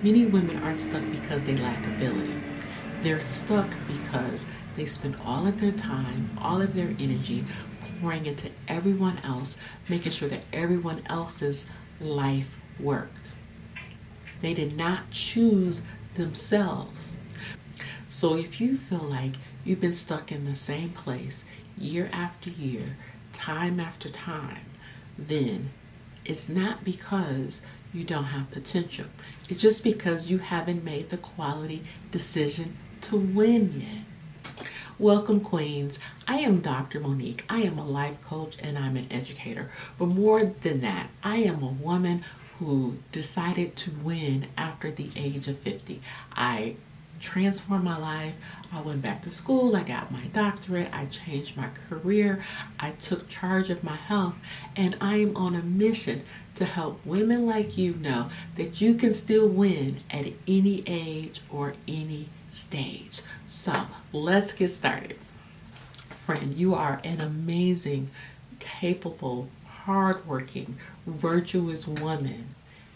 Many women aren't stuck because they lack ability. They're stuck because they spend all of their time, all of their energy pouring into everyone else, making sure that everyone else's life worked. They did not choose themselves. So if you feel like you've been stuck in the same place year after year, time after time, then it's not because you don't have potential. It's just because you haven't made the quality decision to win yet. Welcome, Queens. I am Dr. Monique. I am a life coach and I'm an educator. But more than that, I am a woman who decided to win after the age of 50. I transformed my life. I went back to school. I got my doctorate. I changed my career. I took charge of my health. And I am on a mission to help women like you know that you can still win at any age or any stage. So let's get started. Friend, you are an amazing, capable, hardworking, virtuous woman.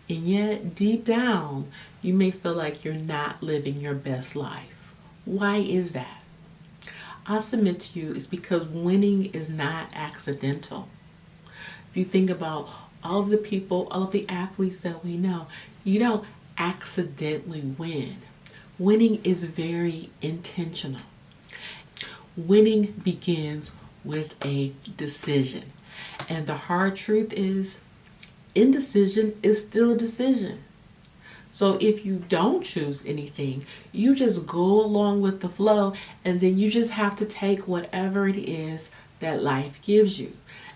And yet, deep down, you may feel like you're not living your best life. Why is that? I submit to you it's because winning is not accidental. If you think about all of the people, all of the athletes that we know, you don't accidentally win. Winning is very intentional. Winning begins with a decision. And the hard truth is, indecision is still a decision. So if you don't choose anything, you just go along with the flow and then you just have to take whatever it is that life gives you.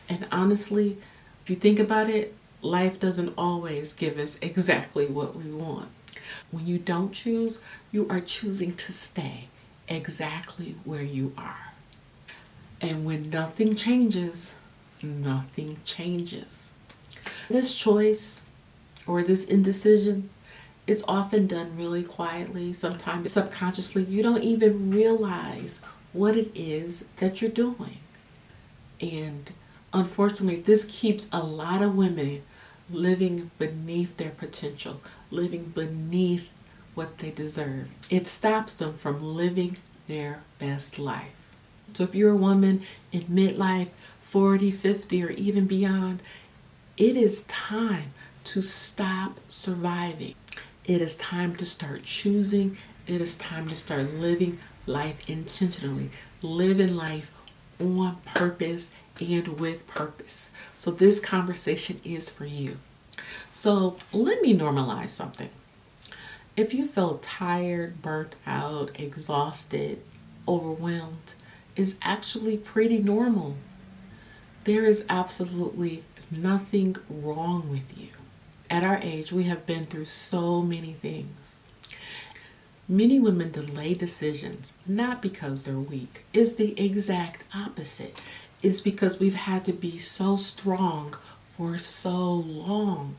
And honestly, if you think about it, life doesn't always give us exactly what we want. When you don't choose, you are choosing to stay exactly where you are. And when nothing changes, nothing changes. This choice or this indecision, it's often done really quietly, sometimes subconsciously. You don't even realize what it is that you're doing. And unfortunately, this keeps a lot of women living beneath their potential, living beneath what they deserve. It stops them from living their best life. So if you're a woman in midlife, 40, 50, or even beyond, it is time to stop surviving. It is time to start choosing. It is time to start living life intentionally, living life on purpose and with purpose. So this conversation is for you. So let me normalize something. If you feel tired, burnt out, exhausted, overwhelmed, it's actually pretty normal. There is absolutely nothing wrong with you. At our age, we have been through so many things. Many women delay decisions not because they're weak. It's the exact opposite. It's because we've had to be so strong for so long.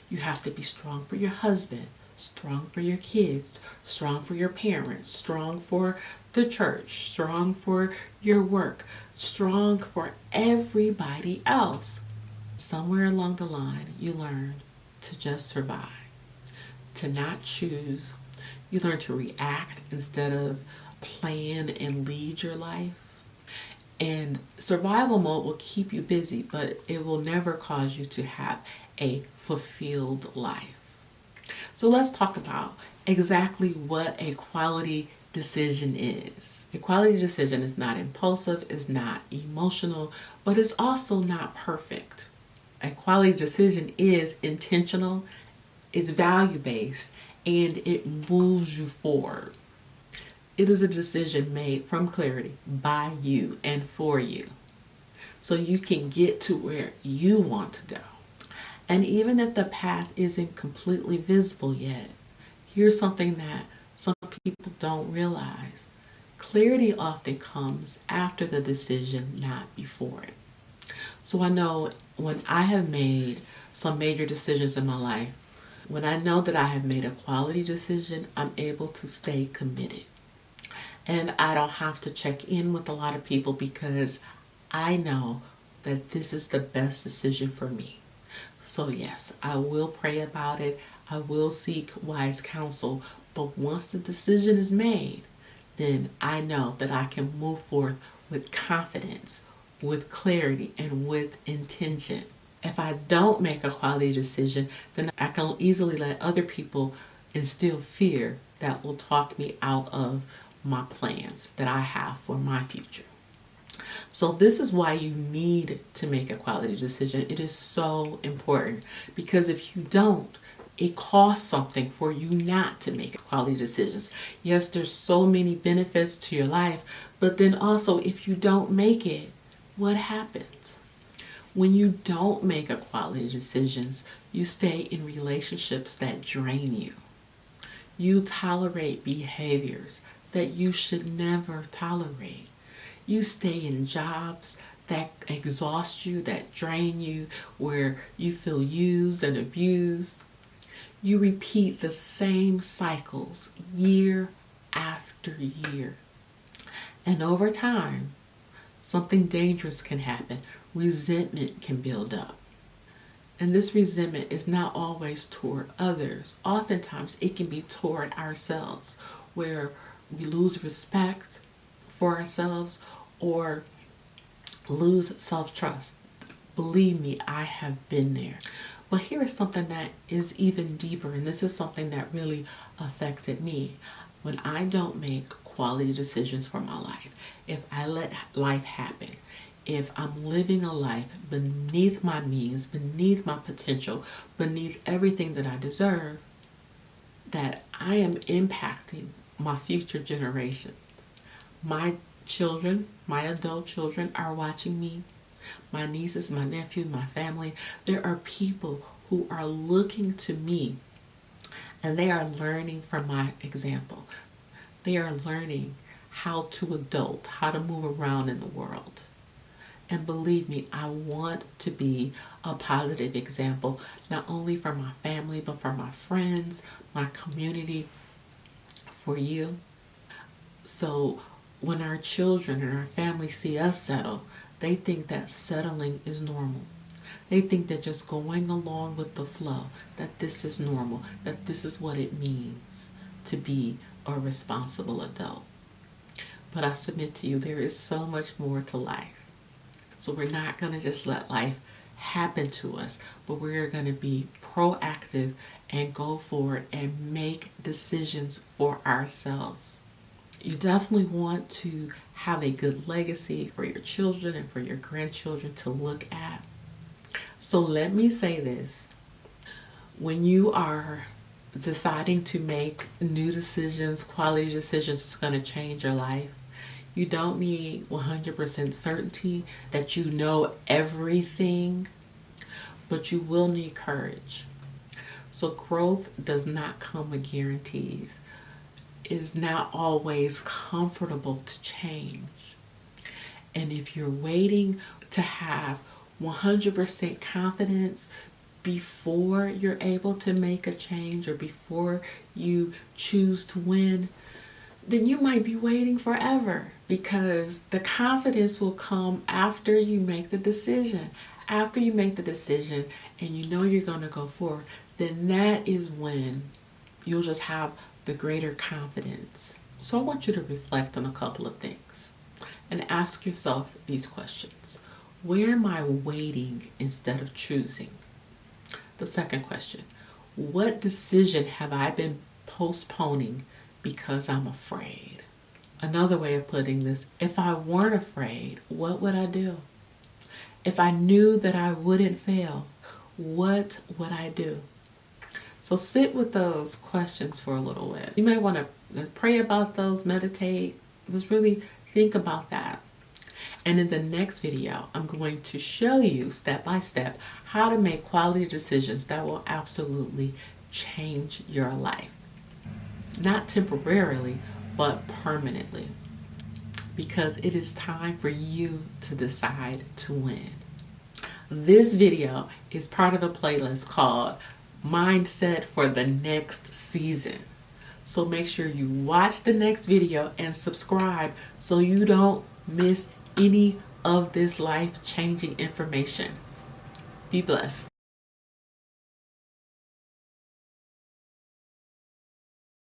You have to be strong for your husband, strong for your kids, strong for your parents, strong for the church, strong for your work, strong for everybody else. Somewhere along the line, you learn to just survive, to not choose. You learn to react instead of plan and lead your life. And survival mode will keep you busy, but it will never cause you to have a fulfilled life. So let's talk about exactly what a quality decision is. A quality decision is not impulsive, is not emotional, but it's also not perfect. A quality decision is intentional, it's value based, and it moves you forward. It is a decision made from clarity by you and for you. So you can get to where you want to go. And even if the path isn't completely visible yet, here's something that some people don't realize. Clarity often comes after the decision, not before it. So I know when I have made some major decisions in my life, when I know that I have made a quality decision, I'm able to stay committed. And I don't have to check in with a lot of people because I know that this is the best decision for me. So, yes, I will pray about it. I will seek wise counsel. But once the decision is made, then I know that I can move forth with confidence, with clarity, and with intention. If I don't make a quality decision, then I can easily let other people instill fear that will talk me out of my plans that I have for my future. So, this is why you need to make a quality decision. It is so important because if you don't, it costs something for you not to make quality decisions. Yes, there's so many benefits to your life, but then also if you don't make it, what happens? When you don't make a quality decisions, you stay in relationships that drain you. You tolerate behaviors that you should never tolerate. You stay in jobs that exhaust you, that drain you, where you feel used and abused. You repeat the same cycles year after year. And over time, something dangerous can happen. Resentment can build up. And this resentment is not always toward others. Oftentimes, it can be toward ourselves, where we lose respect for ourselves or lose self-trust. Believe me, I have been there. But here is something that is even deeper, and this is something that really affected me. When I don't make quality decisions for my life, if I let life happen, if I'm living a life beneath my means, beneath my potential, beneath everything that I deserve, that I am impacting my future generations. My children, my adult children are watching me. My nieces, my nephew, my family. There are people who are looking to me and they are learning from my example. They are learning how to adult, how to move around in the world. And believe me, I want to be a positive example, not only for my family, but for my friends, my community, for you. So when our children and our family see us settle, they think that settling is normal. They think that just going along with the flow, that this is normal, that this is what it means to be a responsible adult. But I submit to you, there is so much more to life. So we're not going to just let life happen to us, but we're going to be proactive and go forward and make decisions for ourselves. You definitely want to have a good legacy for your children and for your grandchildren to look at. So let me say this. When you are deciding to make new decisions, quality decisions that's going to change your life, you don't need 100% certainty that you know everything, but you will need courage. So growth does not come with guarantees. It is not always comfortable to change. And if you're waiting to have 100% confidence before you're able to make a change or before you choose to win, then you might be waiting forever, because the confidence will come after you make the decision. After you make the decision and you know you're going to go forward, then that is when you'll just have the greater confidence. So I want you to reflect on a couple of things and ask yourself these questions. Where am I waiting instead of choosing? The second question, what decision have I been postponing because I'm afraid? Another way of putting this, if I weren't afraid, what would I do? If I knew that I wouldn't fail, what would I do? So sit with those questions for a little bit. You might want to pray about those, meditate, just really think about that. And in the next video, I'm going to show you step by step how to make quality decisions that will absolutely change your life. Not temporarily, but permanently. Because it is time for you to decide to win. This video is part of a playlist called Mindset for the Next Season. So make sure you watch the next video and subscribe so you don't miss any of this life-changing information. Be blessed.